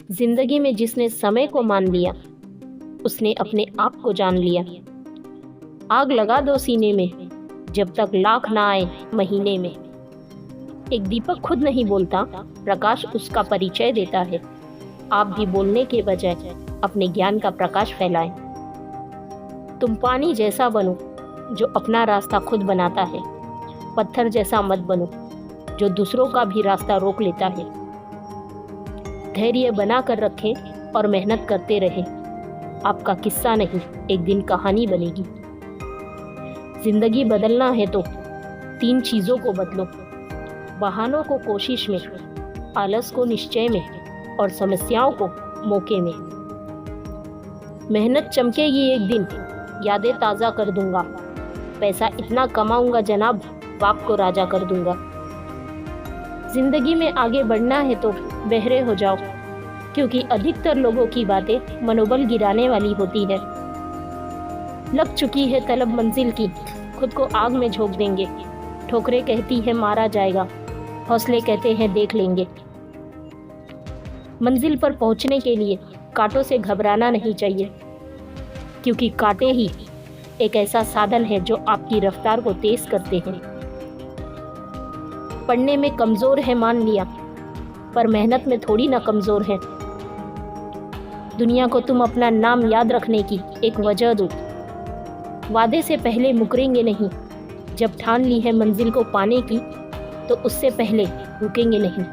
जिंदगी में जिसने समय को मान लिया, उसने अपने आप को जान लिया। आग लगा दो सीने में, जब तक लाख ना आए महीने में। एक दीपक खुद नहीं बोलता, प्रकाश उसका परिचय देता है। आप भी बोलने के बजाय अपने ज्ञान का प्रकाश फैलाएं। तुम पानी जैसा बनो जो अपना रास्ता खुद बनाता है। पत्थर जैसा मत बनो जो दूसरों का भी रास्ता रोक लेता है। धैर्य बना कर रखें और मेहनत करते रहें। आपका किस्सा नहीं, एक दिन कहानी बनेगी। जिंदगी बदलना है तो 3 चीज़ों को बदलो। बहानों को कोशिश में, आलस को निश्चय में और समस्याओं को मौके में। मेहनत चमकेगी एक दिन, यादें ताज़ा कर दूंगा। पैसा इतना कमाऊंगा जनाब, बाप को राजा कर दूंगा। जिंदगी में आगे बढ़ना है तो बहरे हो जाओ, क्योंकि अधिकतर लोगों की बातें मनोबल गिराने वाली होती है। लग चुकी है तलब मंजिल की, खुद को आग में झोंक देंगे। ठोकरें कहती है मारा जाएगा, हौसले कहते हैं देख लेंगे। मंजिल पर पहुंचने के लिए कांटों से घबराना नहीं चाहिए, क्योंकि कांटे ही एक ऐसा साधन है जो आपकी रफ्तार को तेज करते हैं। पढ़ने में कमज़ोर है मान लिया, पर मेहनत में थोड़ी ना कमज़ोर है। दुनिया को तुम अपना नाम याद रखने की एक वजह दो। वादे से पहले मुकरेंगे नहीं। जब ठान ली है मंजिल को पाने की, तो उससे पहले रुकेंगे नहीं।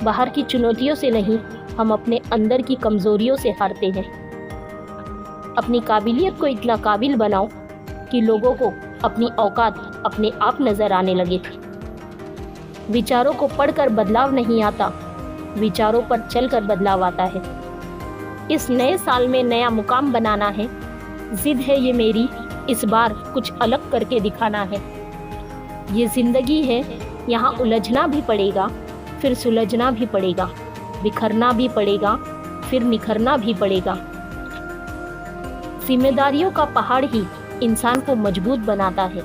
बाहर की चुनौतियों से नहीं, हम अपने अंदर की कमज़ोरियों से हारते हैं। अपनी काबिलियत को इतना काबिल बनाओ कि लोगों को अपनी औकात अपने आप नज़र आने लगे। विचारों को पढ़कर बदलाव नहीं आता, विचारों पर चलकर बदलाव आता है। इस नए साल में नया मुकाम बनाना है। जिद है ये मेरी, इस बार कुछ अलग करके दिखाना है। ये जिंदगी है, यहाँ उलझना भी पड़ेगा, फिर सुलझना भी पड़ेगा, बिखरना भी पड़ेगा, फिर निखरना भी पड़ेगा। जिम्मेदारियों का पहाड़ ही इंसान को मजबूत बनाता है।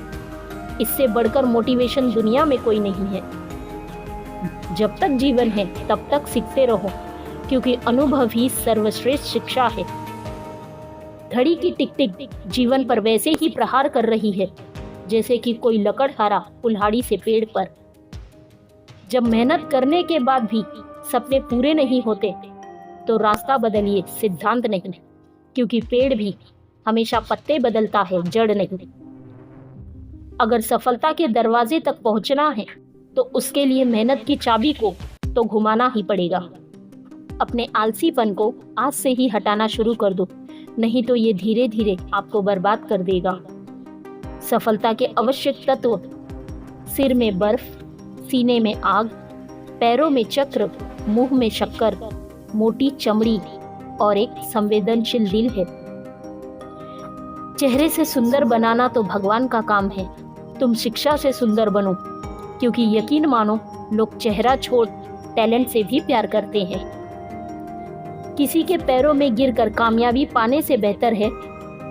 इससे बढ़कर मोटिवेशन दुनिया में कोई नहीं है। जब तक जीवन है तब तक सीखते रहो, क्योंकि अनुभव ही सर्वश्रेष्ठ शिक्षा है। घड़ी की टिक टिक जीवन पर वैसे ही प्रहार कर रही है, जैसे कि कोई लकड़हारा कुल्हाड़ी से पेड़ पर। जब मेहनत करने के बाद भी सपने पूरे नहीं होते, तो रास्ता बदलिए, सिद्धांत नहीं, क्योंकि पेड़ भी हमेशा पत्ते बदलता है, जड़ नहीं। अगर सफलता के दरवाजे तक पहुंचना है, तो उसके लिए मेहनत की चाबी को तो घुमाना ही पड़ेगा। अपने आलसीपन को आज से ही हटाना शुरू कर दो, नहीं तो ये धीरे धीरे आपको बर्बाद कर देगा। सफलता के आवश्यक तत्व: सिर में बर्फ, सीने में आग, पैरों में चक्र, मुंह में शक्कर, मोटी चमड़ी और एक संवेदनशील दिल है। चेहरे से सुंदर बनाना तो भगवान का काम है। तुम शिक्षा से सुंदर बनो, क्योंकि यकीन मानो लोग चेहरा छोड़ टैलेंट से भी प्यार करते हैं। किसी के पैरों में गिरकर कामयाबी पाने से बेहतर है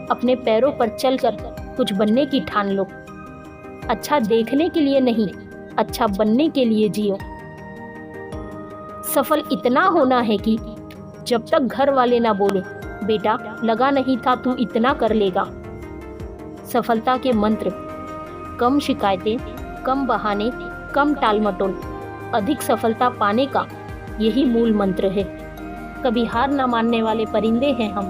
अपने पैरों पर चलकर कुछ बनने की ठान लो। अच्छा देखने के लिए नहीं, अच्छा बनने के लिए जियो। सफल इतना होना है कि जब तक घर वाले ना बोले बेटा लगा नहीं था तू इतना कर लेगा। सफलता के मंत्र: कम शिकायतें, कम बहाने, कम टालमटोल। अधिक सफलता पाने का यही मूल मंत्र है। कभी हार ना मानने वाले परिंदे हैं हम,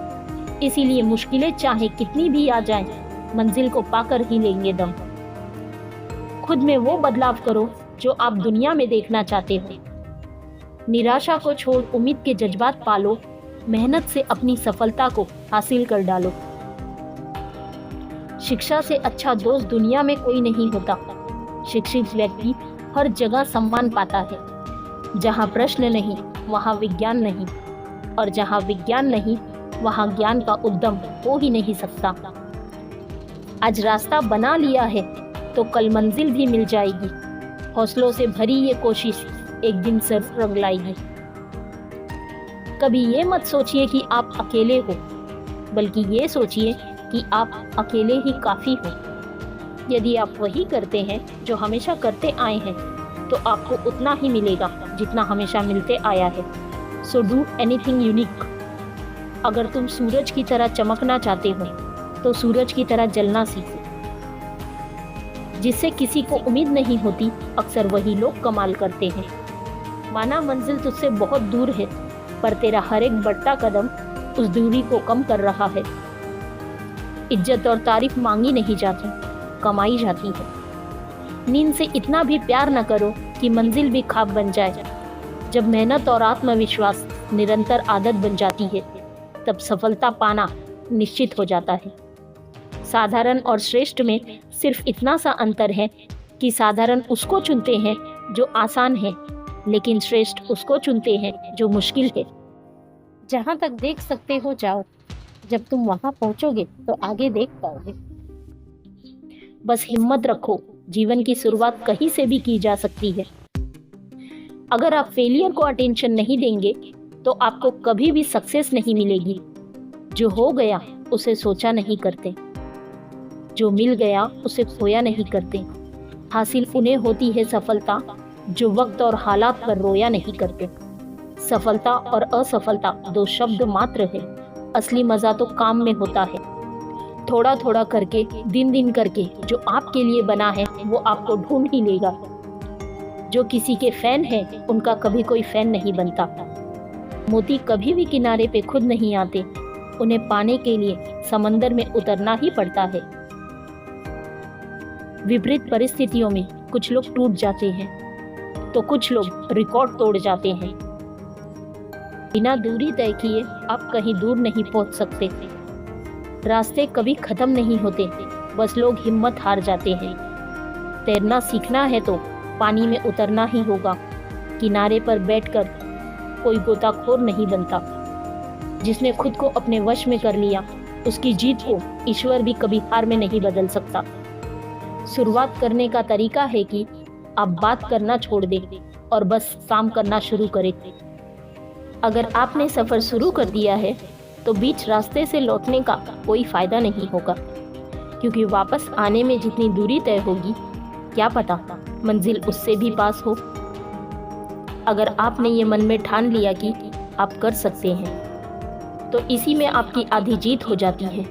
इसीलिए मुश्किलें चाहे कितनी भी आ जाएं, मंजिल को पाकर ही लेंगे दम। खुद में वो बदलाव करो जो आप दुनिया में देखना चाहते हो। निराशा को छोड़ उम्मीद के जज्बात पालो। मेहनत से अपनी सफलता को हासिल कर डालो। शिक्षा से अच्छा दोस्त दुनिया में कोई नहीं होता। शिक्षित व्यक्ति हर जगह सम्मान पाता है। जहाँ प्रश्न नहीं वहाँ विज्ञान नहीं, और जहाँ विज्ञान नहीं वहाँ ज्ञान का उद्गम हो ही नहीं सकता। आज रास्ता बना लिया है तो कल मंजिल भी मिल जाएगी। हौसलों से भरी ये कोशिश एक दिन सर रंग लाएगी। कभी ये मत सोचिए कि आप अकेले हो, बल्कि ये सोचिए कि आप अकेले ही काफ़ी हो। यदि आप वही करते हैं जो हमेशा करते आए हैं, तो आपको उतना ही मिलेगा जितना हमेशा मिलते आया है। So do anything unique. अगर तुम सूरज की तरह चमकना चाहते हो तो सूरज की तरह जलना सीखो। जिससे किसी को उम्मीद नहीं होती, अक्सर वही लोग कमाल करते हैं। माना मंजिल तुझसे बहुत दूर है, पर तेरा हर एक बढ़ता कदम उस दूरी को कम कर रहा है। इज्जत और तारीफ मांगी नहीं जाती, कमाई जाती है। नींद से इतना भी प्यार न करो कि मंजिल भी ख्वाब बन जाए। जब मेहनत और आत्मविश्वास निरंतर आदत बन जाती है, तब सफलता पाना निश्चित हो जाता है। साधारण और श्रेष्ठ में सिर्फ इतना सा अंतर है कि साधारण उसको चुनते हैं जो आसान है, लेकिन श्रेष्ठ उसको चुनते हैं जो मुश्किल है। जहाँ तक देख सकते हो जाओ, जब तुम वहाँ पहुँचोगे तो आगे देख पाओगे। बस हिम्मत रखो, जीवन की शुरुआत कहीं से भी की जा सकती है। अगर आप फेलियर को अटेंशन नहीं देंगे तो आपको कभी भी सक्सेस नहीं मिलेगी। जो हो गया उसे सोचा नहीं करते, जो मिल गया उसे खोया नहीं करते। हासिल उन्हें होती है सफलता जो वक्त और हालात पर रोया नहीं करते। सफलता और असफलता दो शब्द मात्र है, असली मजा तो काम में होता है। थोड़ा थोड़ा करके, दिन दिन करके जो आपके लिए बना है वो आपको ढूंढ ही लेगा। जो किसी के फैन है उनका कभी कोई फैन नहीं बनता। मोती कभी भी किनारे पे खुद नहीं आते, उन्हें पाने के लिए समंदर में उतरना ही पड़ता है। विपरीत परिस्थितियों में कुछ लोग टूट जाते हैं तो कुछ लोग रिकॉर्ड तोड़ जाते हैं। बिना दूरी तय किए आप कहीं दूर नहीं पहुंच सकते। रास्ते कभी खत्म नहीं होते, बस लोग हिम्मत हार जाते हैं। तैरना सीखना है तो पानी में उतरना ही होगा। किनारे पर बैठकर कोई गोताखोर नहीं बनता। जिसने खुद को अपने वश में कर लिया, उसकी जीत को ईश्वर भी कभी हार में नहीं बदल सकता। शुरुआत करने का तरीका है कि आप बात करना छोड़ दें और बस काम करना शुरू करें। अगर आपने सफर शुरू कर दिया है तो बीच रास्ते से लौटने का कोई फायदा नहीं होगा, क्योंकि वापस आने में जितनी दूरी तय होगी, क्या पता मंजिल उससे भी पास हो। अगर आपने ये मन में ठान लिया कि आप कर सकते हैं, तो इसी में आपकी आधी जीत हो जाती है।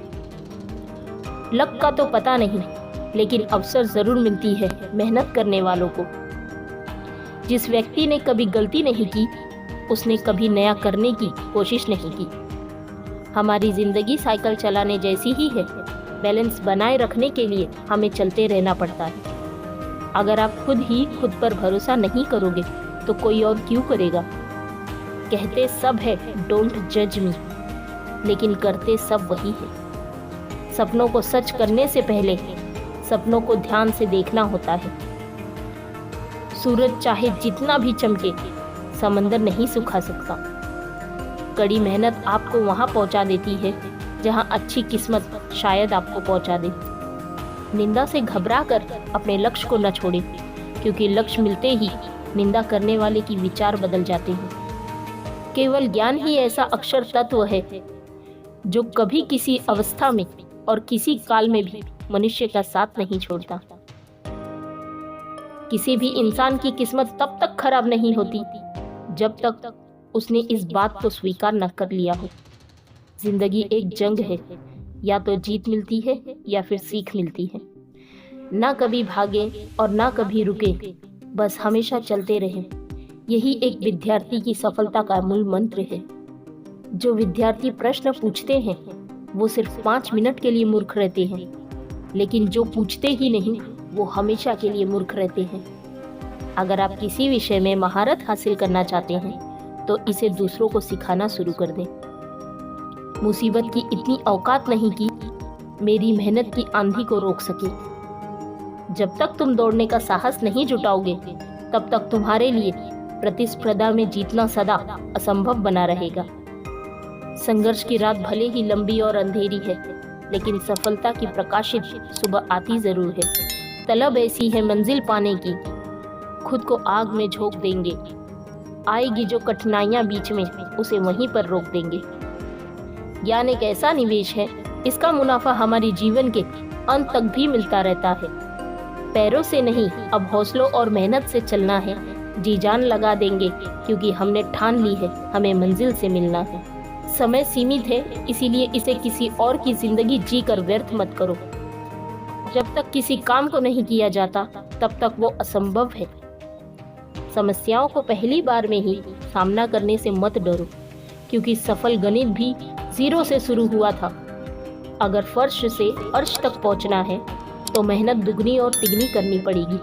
लक का तो पता नहीं, लेकिन अवसर जरूर मिलती है मेहनत करने वालों को। जिस व्यक्ति ने कभी गलती नहीं की, उसने कभी नया करने की कोशिश नहीं की। हमारी जिंदगी साइकिल चलाने जैसी ही है। बैलेंस बनाए रखने के लिए हमें चलते रहना पड़ता है। अगर आप खुद ही खुद पर भरोसा नहीं करोगे तो कोई और क्यों करेगा। कहते सब है डोंट जज मी, लेकिन करते सब वही है। सपनों को सच करने से पहले सपनों को ध्यान से देखना होता है। सूरज चाहे जितना भी चमके, समंदर नहीं सुखा सकता। कड़ी मेहनत आपको वहां पहुंचा देती है जहां अच्छी किस्मत शायद आपको पहुंचा दे। निंदा से घबराकर अपने लक्ष्य को न छोड़ें, क्योंकि लक्ष्य मिलते ही निंदा करने वाले की विचार बदल जाते हैं। केवल ज्ञान ही ऐसा अक्षर तत्व है जो कभी किसी अवस्था में और किसी काल में भी मनुष्य का साथ नहीं छोड़ता। किसी भी इंसान की किस्मत तब तक खराब नहीं होती जब तक उसने इस बात को स्वीकार न कर लिया हो। जिंदगी एक जंग है, या तो जीत मिलती है या फिर सीख मिलती है। ना कभी भागे और ना कभी रुके, बस हमेशा चलते रहें। यही एक विद्यार्थी की सफलता का मूल मंत्र है। जो विद्यार्थी प्रश्न पूछते हैं वो सिर्फ 5 मिनट के लिए मूर्ख रहते हैं, लेकिन जो पूछते ही नहीं वो हमेशा के लिए मूर्ख रहते हैं। अगर आप किसी विषय में महारत हासिल करना चाहते हैं तो इसे दूसरों को सिखाना शुरू कर दें। मुसीबत की इतनी औकात नहीं कि मेरी मेहनत की आंधी को रोक सके। जब तक तुम दौड़ने का साहस नहीं जुटाओगे, तब तक तुम्हारे लिए प्रतिस्पर्धा में जीतना सदा असंभव बना रहेगा। संघर्ष की रात भले ही लंबी और अंधेरी है, लेकिन सफलता की प्रकाशित सुबह आती जरूर है। तलब ऐसी है मंजिल पाने की, खुद को आग में झोंक देंगे। आएगी जो कठिनाइयां बीच में, उसे वहीं पर रोक देंगे। ज्ञान एक ऐसा निवेश है, इसका मुनाफा हमारे जीवन के अंत तक भी मिलता रहता है। पैरों से नहीं, अब हौसलों और मेहनत से चलना है। जी जान लगा देंगे क्योंकि हमने ठान ली है हमें मंजिल से मिलना है। समय सीमित है, इसीलिए इसे किसी और की जिंदगी जी कर व्यर्थ मत करो। जब तक किसी काम को नहीं किया जाता तब तक वो असंभव है। समस्याओं को पहली बार में ही सामना करने से मत डरो, क्योंकि सफल गणित भी 0 से शुरू हुआ था। अगर फर्श से अर्श तक पहुंचना है तो मेहनत दुगनी और तिगनी करनी पड़ेगी।